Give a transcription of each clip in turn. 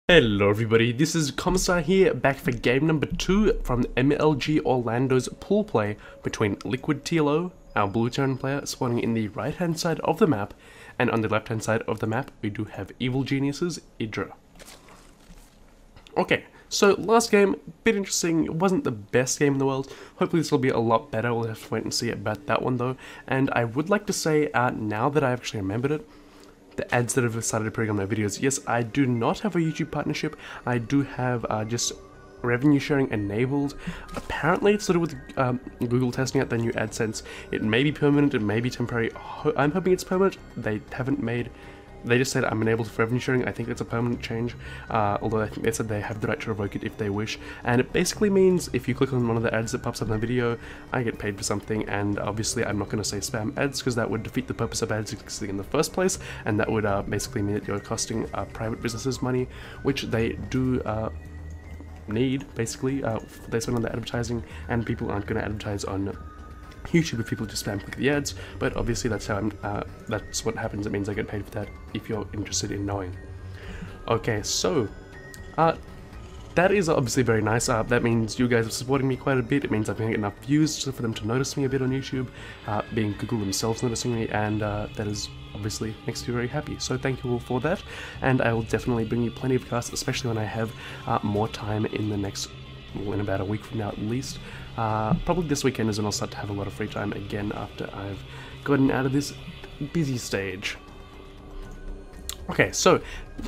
Hello everybody, this is KenZy here, back for game number 2 from NMrUUG Orlando's pool play between Liquid TLO, our blue Terran player, spawning in the right hand side of the map, and on the left hand side of the map we do have evil geniuses, Idra. Okay, so last game, bit interesting, it wasn't the best game in the world. Hopefully this will be a lot better. We'll have to wait and see about that one though. And I would like to say, now that I actually remembered it, the ads that have decided to put on my videos. Yes, I do not have a YouTube partnership. I do have just revenue sharing enabled. Apparently it's sort of with Google testing out their new AdSense. It may be permanent, it may be temporary. I'm hoping it's permanent. They just said I'm enabled for revenue sharing. I think it's a permanent change, although I think they said they have the right to revoke it if they wish. And it basically means if you click on one of the ads that pops up in the video, I get paid for something, and obviously I'm not going to say spam ads because that would defeat the purpose of ads existing in the first place, and that would basically mean that you're costing private businesses money, which they do need, basically. They spend on the advertising, and people aren't going to advertise on YouTube if people just spam click the ads, but obviously that's how that's what happens. It means I get paid for that if you're interested in knowing. Okay, so that is obviously very nice. That means you guys are supporting me quite a bit. It means I'm going to get enough views for them to notice me a bit on YouTube, being Google themselves noticing me, and that is obviously makes me very happy. So thank you all for that, and I will definitely bring you plenty of casts, especially when I have more time in the next, in about a week from now at least. Probably this weekend is when I'll start to have a lot of free time again after I've gotten out of this busy stage. Okay, so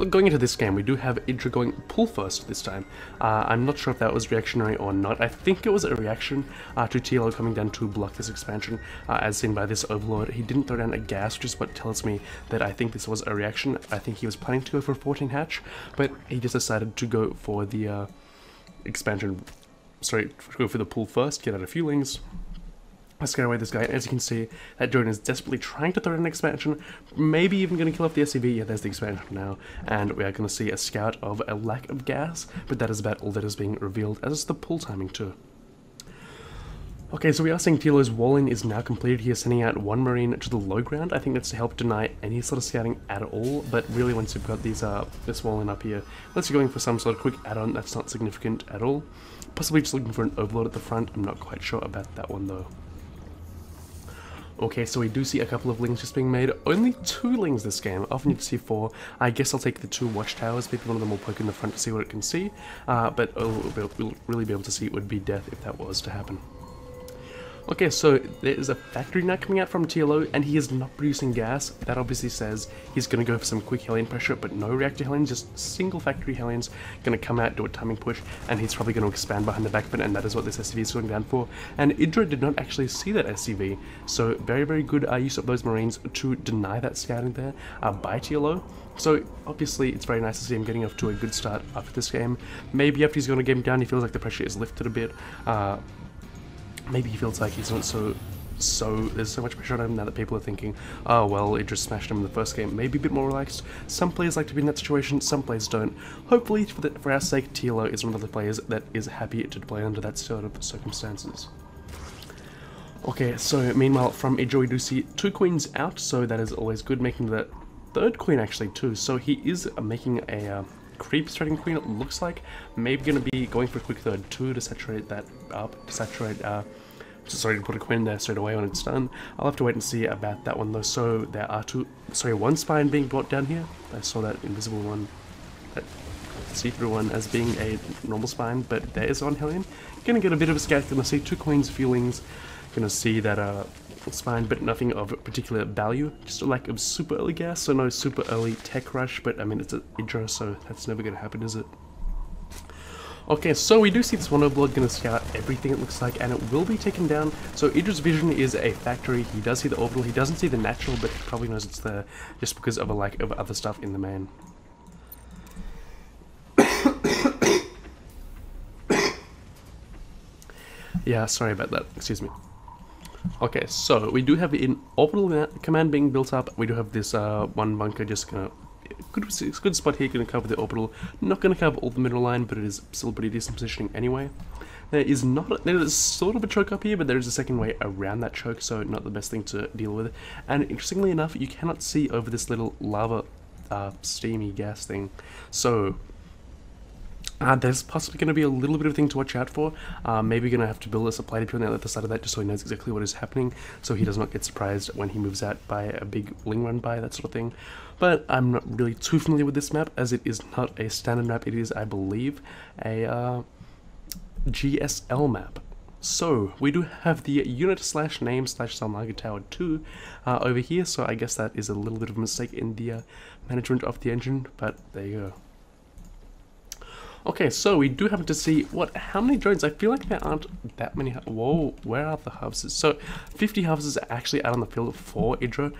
going into this game, we do have Idra going pull first this time. I'm not sure if that was reactionary or not. I think it was a reaction to TLO coming down to block this expansion, as seen by this overlord. He didn't throw down a gas, which is what tells me that I think this was a reaction. I think he was planning to go for a 14 hatch, but he just decided to go for the expansion. Sorry, go for the pull first, get out a few lings, scare away this guy. As you can see, that drone is desperately trying to throw in an expansion, maybe even going to kill off the SCV. Yeah, there's the expansion now, and we are going to see a scout of a lack of gas, but that is about all that is being revealed, as is the pull timing too. Okay, so we are seeing TLO's wall-in is now completed. He is sending out one marine to the low ground. I think that's to help deny any sort of scouting at all, but really once you've got these this wall-in up here, unless you're going for some sort of quick add-on, that's not significant at all. Possibly just looking for an overload at the front. I'm not quite sure about that one though. Okay, so we do see a couple of lings just being made. Only 2 lings this game. Often you see 4. I guess I'll take the 2 watchtowers. Maybe one of them will poke in the front to see what it can see. But we'll really be able to see it would be death if that was to happen. Okay, so there is a factory now coming out from TLO, and he is not producing gas. That obviously says he's going to go for some quick Hellion pressure, but no reactor Hellions, just single factory Hellions. Going to come out, do a timing push, and he's probably going to expand behind the back fin, and that is what this SCV is going down for. And Idra did not actually see that SCV, so very, very good use of those Marines to deny that scouting there by TLO. So obviously it's very nice to see him getting off to a good start after this game. Maybe after he's going to game down, he feels like the pressure is lifted a bit. Maybe he feels like he's not there's so much pressure on him now that people are thinking, oh well, it just smashed him in the first game. Maybe a bit more relaxed. Some players like to be in that situation, some players don't. Hopefully, for our sake, TLO is one of the players that is happy to play under that sort of circumstances. Okay, so meanwhile, from Idra we do see 2 queens out, so that is always good, making the 3rd queen actually too. So he is making a creep starting queen, it looks like. Maybe going to be going for a quick 3rd too to saturate that up, to put a queen there straight away when it's done. I'll have to wait and see about that one though. So there are 1 spine being brought down here. I saw that invisible one, that see-through one, as being a normal spine, but there is on Hellion. Gonna get a bit of a scout, gonna see 2 queens, feelings, gonna see that spine, but nothing of particular value. Just a lack of super early gas, so no super early tech rush, but I mean it's an Idra, so that's never gonna happen, is it? Okay, so we do see this one overlord gonna scout everything, it looks like, and it will be taken down. So Idra's vision is a factory. He does see the orbital, he doesn't see the natural, but he probably knows it's there just because of a lack of other stuff in the main. Yeah, sorry about that, excuse me. Okay, so we do have an orbital command being built up. We do have this one bunker just gonna good spot here, gonna cover the orbital. Not gonna cover all the middle line, but it is still pretty decent positioning anyway. There is sort of a choke up here, but there is a second way around that choke, so not the best thing to deal with. And interestingly enough, you cannot see over this little lava steamy gas thing. So There's possibly going to be a little bit of thing to watch out for. Maybe going to have to build a supply depot on the other side of that just so he knows exactly what is happening, so he does not get surprised when he moves out by a big ling run by, that sort of thing. But I'm not really too familiar with this map, as it is not a standard map. It is, I believe, a GSL map. So, we do have the unit/name/Salmaga Tower 2 over here, so I guess that is a little bit of a mistake in the management of the engine, but there you go. Okay, so we do happen to see, how many drones? I feel like there aren't that many. Whoa, where are the harvesters? So, 50 harvesters are actually out on the field for Idra.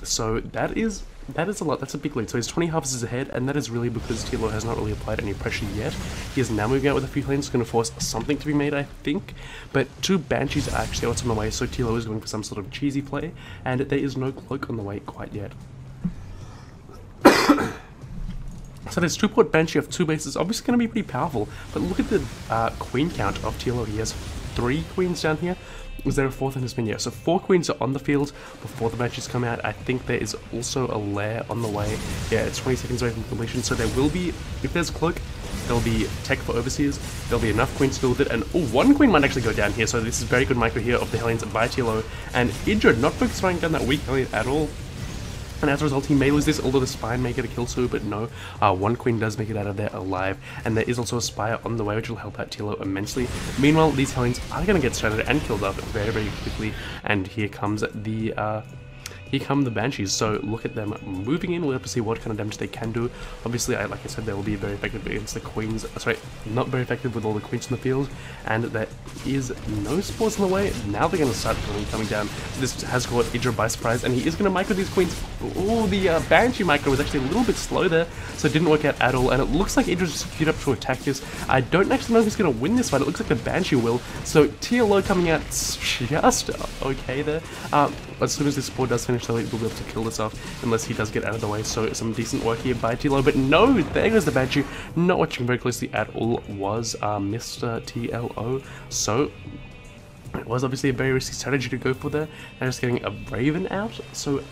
So that is a lot. That's a big lead. So he's 20 harvesters ahead, and that is really because TLO has not really applied any pressure yet. He is now moving out with a few planes, going to force something to be made, I think. But 2 Banshees are actually what's on the way, so TLO is going for some sort of cheesy play, and there is no cloak on the way quite yet. So this 2-port Banshee of 2 bases is obviously going to be pretty powerful, but look at the queen count of TLO. He has 3 queens down here. Is there a 4th in his menu? So 4 queens are on the field before the Banshees come out. I think there is also a lair on the way. Yeah, it's 20 seconds away from completion, so there will be, if there's a cloak, there'll be tech for overseers, there'll be enough queens to build it, and 1 queen might actually go down here, so this is very good micro here of the Hellions by TLO, and Idra not focusing down that weak Hellion at all. And as a result, he may lose this, although the Spire may get a kill too, but no, 1 queen does make it out of there alive, and there is also a Spire on the way, which will help out TLO immensely. Meanwhile, these Hellions are going to get stranded and killed off very, very quickly, and here comes the Banshees. So look at them moving in. We'll have to see what kind of damage they can do. Obviously, like I said, they will be very effective against the queens. Sorry, not very effective with all the queens in the field. And there is no spores in the way. Now they're going to start coming down. So this has caught Idra by surprise, and he is going to micro these queens. Oh, the Banshee micro was actually a little bit slow there, so it didn't work out at all. And it looks like Idra's just queued up to attack this. I don't actually know who's going to win this fight. It looks like the Banshee will. So TLO coming out just okay there. As soon as this spore does finish, though, we'll be able to kill this off, unless he does get out of the way. So some decent work here by TLO, but no, there goes the Banshee. Not watching very closely at all was Mr. TLO. So it was obviously a very risky strategy to go for there, and just getting a Raven out. So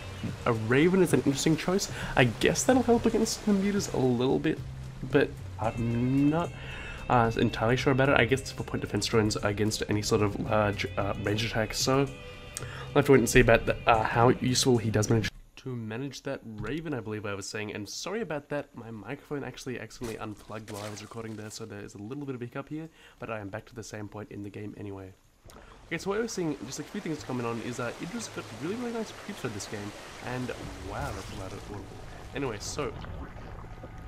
a Raven is an interesting choice. I guess that'll help against the mutas a little bit, but I'm not entirely sure about it. I guess it's for point defense drones against any sort of large range attack. So I'll have to wait and see about how useful he does manage to manage that Raven, I believe I was saying. And sorry about that, my microphone actually accidentally unplugged while I was recording there, so there is a little bit of a hiccup here, but I am back to the same point in the game anyway. Okay, so what we're seeing, just a few things coming on, is Idra's got really, really nice creeps for this game, and wow, that's a lot of audible. Anyway, so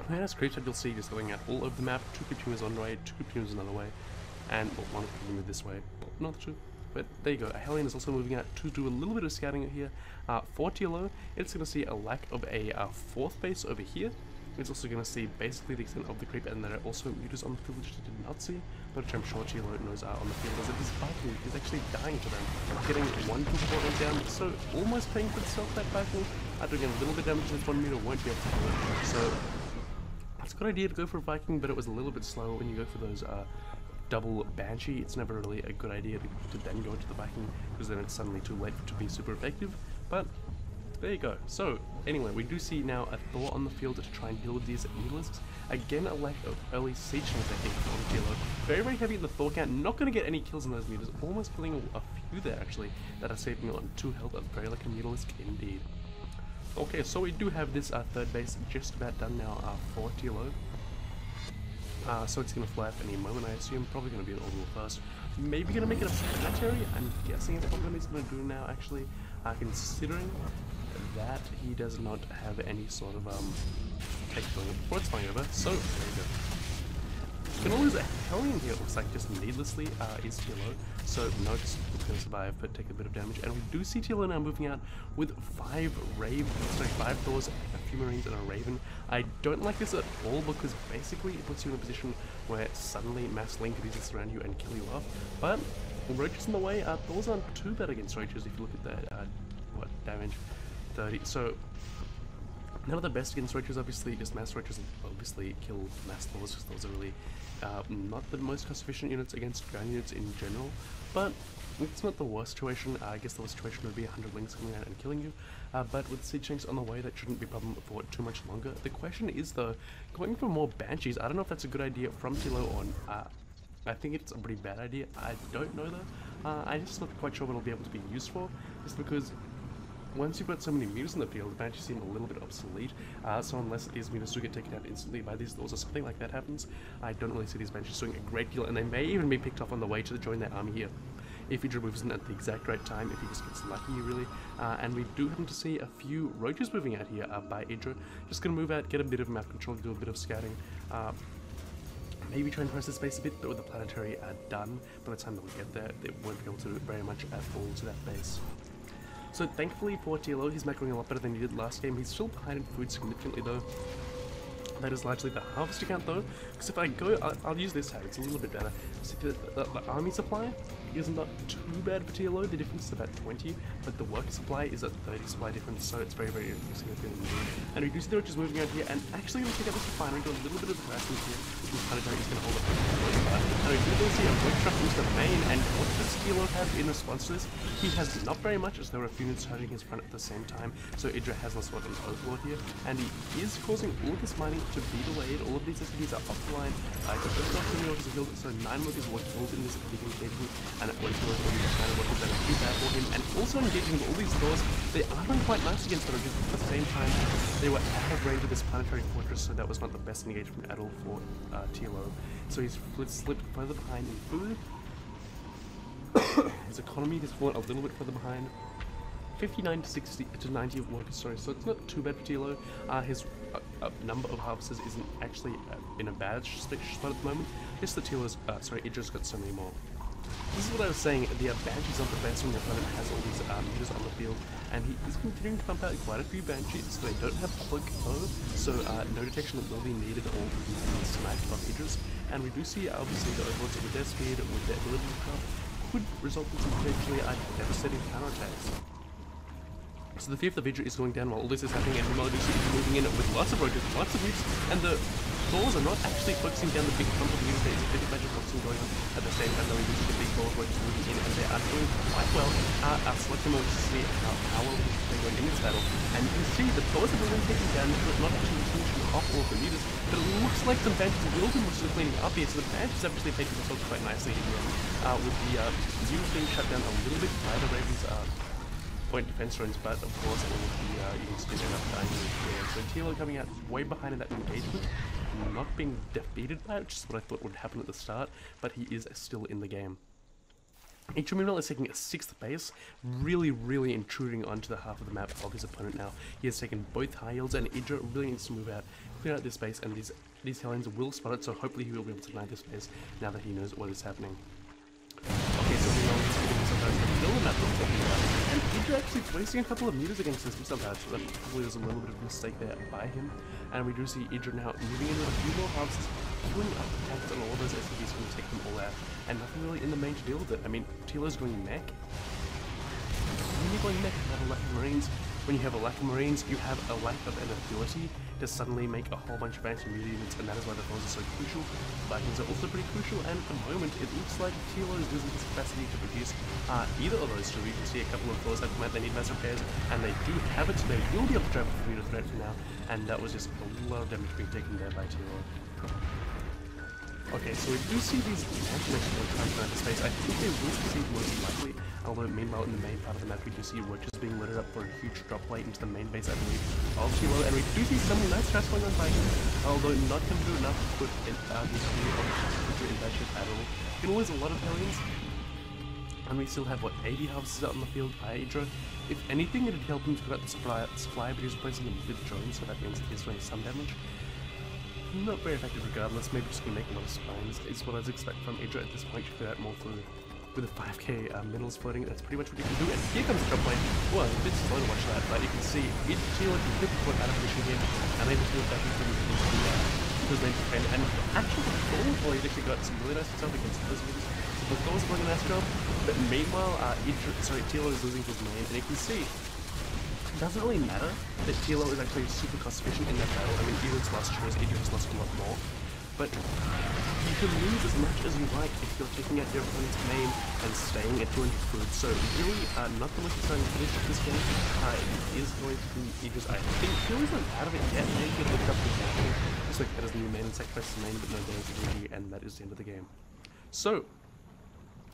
when has creeps you'll see just going out all over the map. 2 creep teamers on one way, 2 creep teamers another way, and one of them move this way. Well, not true. But there you go, a Hellion is also moving out to do a little bit of scouting here. For TLO, it's going to see a lack of a 4th base over here. It's also going to see basically the extent of the creep, and there are also mutas on the field which it did not see, but which I'm sure TLO knows are on the field, as it is Viking is actually dying to them. Getting 1 2 down, so almost paying for itself, that Viking. Doing a little bit of damage with 1 muta won't be able to kill it. So it's a good idea to go for a Viking, but it was a little bit slow when you go for those double Banshee. It's never really a good idea to then go into the Viking, because then it's suddenly too late to be super effective. But there you go. So anyway, we do see now a Thor on the field to try and deal with these mutalisks. Again, a lack of early siege attacking from TLO. Very, very heavy in the Thor count. Not going to get any kills on those mutas. Almost killing a few there actually that are saving on 2 health. A very lucky mutalisk indeed. Okay, so we do have this 3rd base just about done now for TLO. So it's going to fly up any moment, I assume. Probably going to be an orbital first. Maybe going to make it a planetary. I'm guessing it's probably what he's going to do now, actually, considering that he does not have any sort of tech going up before it's flying over. So there you go. Going to lose a Hellion here, it looks like, just needlessly, is TLO. So no, just going to survive, but take a bit of damage. And we do see TLO now moving out with 5 Thors, a few Marines, and a Raven. I don't like this at all, because basically it puts you in a position where suddenly mass link could surround you and kill you off. But Roaches in the way, Thors aren't too bad against Roaches if you look at that, what, damage, 30. So none of the best against Roaches, obviously. Just mass Roaches obviously kill mass Thors, because those are really not the most cost efficient units against ground units in general. But It's not the worst situation. I guess the worst situation would be 100 links coming out and killing you, but with siege tanks on the way, that shouldn't be a problem for too much longer. The question is, though, going for more banshees. I don't know if that's a good idea from TLO or I think it's a pretty bad idea. I don't know though. I'm just not quite sure what it'll be able to be used for, just because once you've got so many mutas in the field, the banshees seem a little bit obsolete. So unless these mutas do get taken out instantly by these laws or something like that happens, I don't really see these banshees doing a great deal, and they may even be picked off on the way to join their army here. If Idra moves in at the exact right time, if he just gets lucky, really. And we do happen to see a few roaches moving out here by Idra. Just gonna move out, get a bit of map control, do a bit of scouting. Maybe try and press the space a bit, but with the planetary done, by the time that we get there, they won't be able to do very much at all to that base. So thankfully for TLO, he's macroing a lot better than he did last game. He's still behind in food significantly though. That is largely the harvest account though, because if I go, I'll use this tag, it's a little bit better. So the army supply is not too bad for TLO, the difference is about 20, but the worker supply is a 30 supply difference, so it's very, very significant indeed. And we do see the roaches moving out here, and actually we'll check out this refinery, do a little bit of harassment here, this planetary is going to hold up. And we do see a roach truck into the main, and what does TLO have in response to this? He has not very much, as there are a few units charging his front at the same time, so Idra has lost what an overlord here, and he is causing all of this mining to be delayed. All of these SCDs are offline. I got just off the workers killed, so 9 workers were killed in this big engagement, and at 1 kill is going to be 9 workers that are too bad for him, and also engaging with all these doors. They are doing quite nice against the roaches, but at the same time, they were out of range of this planetary fortress, so that was not the best engagement at all for TLO. So he's slipped further behind in food. His economy has fallen a little bit further behind. 59 to 60 to 90 workers, sorry, so it's not too bad for TLO. His number of harvesters isn't actually in a bad spot at the moment. Just that TLO's, Idra's got so many more. This is what I was saying, the Banshees aren't the best when your opponent has all these meters on the field, and he is continuing to pump out quite a few Banshees. They don't have public though, so no detection will be needed or be smacked off Idra's. And we do see obviously the overlords with their speed, with their ability to craft, could result in some potentially devastating counterattacks. So the 5th of Idra is going down while all this is happening, and meanwhile is moving in with lots of roaches, lots of nukes, and the balls are not actually focusing down the big clump of units. There's a bit of magic boxing going on at the same time, though we do see the big balls roaches moving in, and they are doing quite well. Our selection will see how well they're going in this battle, and you can see the balls have been taken down, not actually finishing off all of the meters, but it looks like some Banshees will be mostly cleaning up here, so the Banshees actually taking themselves quite nicely in here, with the units being shut down a little bit by the Ravens, point defense drones, but of course all of the units did end up dying here. So TLO coming out way behind in that engagement, not being defeated by it, which is what I thought would happen at the start, but he is still in the game. Idra meanwhile is taking a 6th base, really intruding onto the half of the map of his opponent now. He has taken both high yields, and Idra really needs to move out, clear out this base, and these Hellions will spot it, so hopefully he will be able to deny this base now that he knows what is happening. Okay, so meanwhile he's getting himself out to kill the map that we're talking about, and Idra actually wasting a couple of meters against this himself out, so that probably was a little bit of a mistake there by him. And we do see Idra now moving in with a few more harvests, queuing up attacks on all of those SCVs going to take them all out, and nothing really in the main to deal with it. I mean, TLO's going mech. When you're going mech, you have a lack of marines. When you have a lack of marines, you have a lack of an ability to suddenly make a whole bunch of anti-media units, and that is why the throws are so crucial. Vikings are also pretty crucial, and at the moment, it looks like TLO is losing his capacity to produce either of those two. You can see a couple of throws that come out, they need mass repairs, and they do have it, so they will be able to drive the meter threat for now, and that was just a lot of damage being taken there by TLO. Okay, so we do see these anti-mechs trying to enter space. I think they will succeed most likely, although meanwhile in the main part of the map we do see roaches being loaded up for a huge drop plate into the main base, I believe, of TLO, and we do see some nice traps going on by him, although not going to do enough to put in his view of in that ship at all. He's going to lose a lot of Hellions, and we still have, what, 80 harvesters out on the field by Idra. If anything, it would help him to cut out the supply, but he's replacing them with drones, so that means that he's doing some damage. Not very effective regardless, maybe just gonna make a lot of spines is what I was expecting from Idra at this point to fit out more food. With the 5k minerals floating, that's pretty much what you can do, and here comes the drop plane. Well, it's a bit slow to watch that, but you can see TLO completely put out of position here, and able to do it back into the main defend, and actually the goal he actually got some really nice stuff against those units. So the goals are doing a nice job, but meanwhile, TLO is losing his main, and you can see it doesn't really matter that TLO is actually super cost efficient in that battle. I mean, Idra's lost chores, Idra has lost a lot more, but he You can lose as much as you like if you're taking out your opponent's main and staying at 200 food. So really, not the most exciting finish of this game. It is going to be Idra's, I think. Kill isn't out of it yet. Maybe you look up the battle. Looks like that is new main and sacrifices main, but no, there's ZvT, and that is the end of the game. So,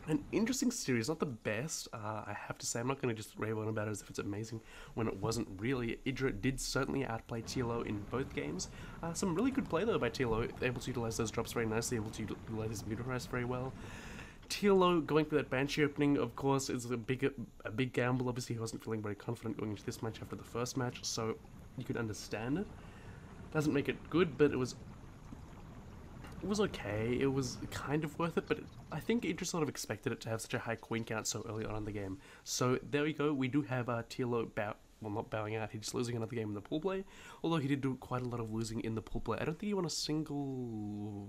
an interesting series, not the best, I have to say. I'm not going to just rave on about it as if it's amazing when it wasn't really. Idra did certainly outplay TLO in both games. Some really good play though by TLO, able to utilize those drops very nicely, able to utilize his meter horizon very well. TLO going for that Banshee opening, of course, is a big gamble. Obviously, he wasn't feeling very confident going into this match after the first match, so you could understand it. Doesn't make it good, but it was okay. It was kind of worth it, but I think Idra sort of expected it to have such a high queen count so early on in the game. So there we go. We do have TLO not bowing out. He's just losing another game in the pool play. Although he did do quite a lot of losing in the pool play. I don't think he won a single.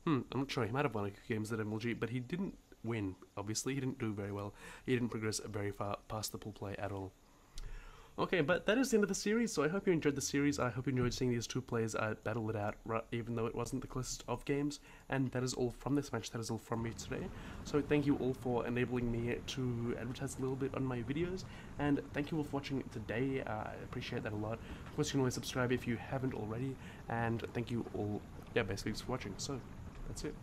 I'm not sure. He might have won a few games at NMrUUG, but he didn't win. Obviously, he didn't do very well. He didn't progress very far past the pool play at all. Okay, but that is the end of the series, so I hope you enjoyed the series. I hope you enjoyed seeing these two players battle it out, even though it wasn't the closest of games. And that is all from this match. That is all from me today. So thank you all for enabling me to advertise a little bit on my videos. And thank you all for watching today. I appreciate that a lot. Of course, you can always subscribe if you haven't already. And thank you all, yeah, basically just for watching. So that's it.